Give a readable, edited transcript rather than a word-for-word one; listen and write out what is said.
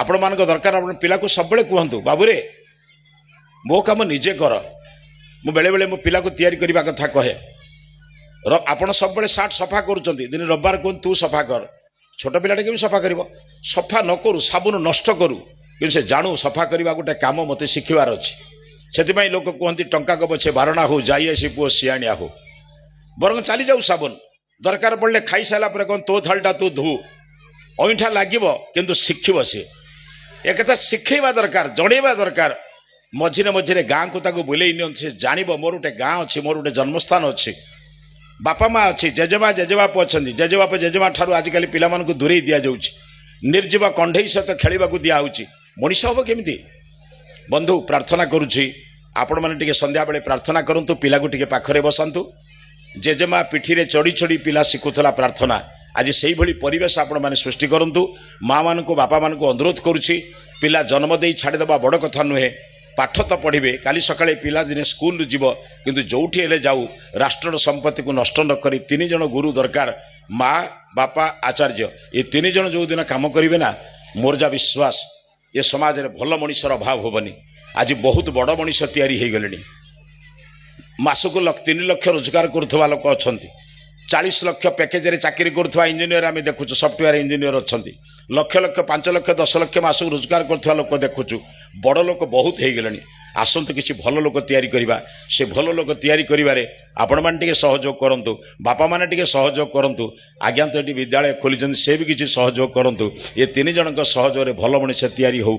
आपण मान दरकार आप पिला को सब कहतु बाबूरे मो काम निजे कर मु बेले बेले मो पिला को तैयारी करने कथा कहे आपण सब सार्ट सफा कर दिन रविवार कहूँ तू सफा कर छोट पिलाटे के सफा कर सफा न करू साबुन नष्ट करू कि से जानू सफा करने गोटे कम मत शिखबार अच्छे से लोक कहते टंका को पछे बारणा हो जाई आसी पुओ सियाणिया हो बर चली जाऊ साबुन दरकार पड़े खाई सारा कौन तो थालटा तू धू अईठा लगे किंतु शिखब सी एक शिखेबा दरकार जड़ेबा दरकार मझिरे मझिरे गाँ को ताको बुले से जान मोर गोटे गाँ अच्छी मोर गोटे जन्मस्थान अच्छी बापा माँ अच्छी जेजेमा जेजेबाप अच्छा जेजेबाप जेजेमा ठार आजिकल पिला दूरे दि जाऊँगी निर्जीव कंढई सहित खेल दिहूँ मनीष हम केमी बंधु प्रार्थना करुच्ची आपण मैंने संध्या बेले प्रार्थना करंतु पिला को टिके पाखरे बसातु जेजेमा पिठी रे चढ़ी चढ़ी पिला शिखुला प्रार्थना आज से ही परिवेश आपण मैंने सृष्टि करंतु माँ मान को बापा मान को अनुरोध करुच्ची पिला जन्म दे छाड़देवा बड़ कथा नुहे पाठ तो पढ़े काली सकाळे पिला दिने स्कूल जीव किंतु जोठी हेले जाऊ राष्ट्र संपत्ति को नष्ट न करी तीन जन गुरु दरकार माँ बापा आचार्य ये तीन जन जो दिन काम करेंगे ना मोर जा विश्वास ये समाज रे भल मनीषर अभाव होबनी आज बहुत बड़ मनीष तैयारी हो गले मासक 3 लाख रोजगार करुवा लोक अच्छा 40 लाख पैकेज रे चाकरी करुवा इंजीनियर आम देखुचु सफ्टवेयर इंजीनियर अच्छा लक्ष लक्ष 5 लाख 10 लाख मासक रोजगार करुवा लोक देखुचु बड़ लोक बहुत हो गले आसतु किसी भल लोक तैयारी करवा से भल लोक तैयारी करिवारे आपण माने टिके सहयोग करंतु बापा माने टिके सहयोग करंतु आज्ञा तो ये विद्यालय खोली से भी किसी सहयोग करंतु ये 3 जनक सहयोग भल मनीष तैयारी हो।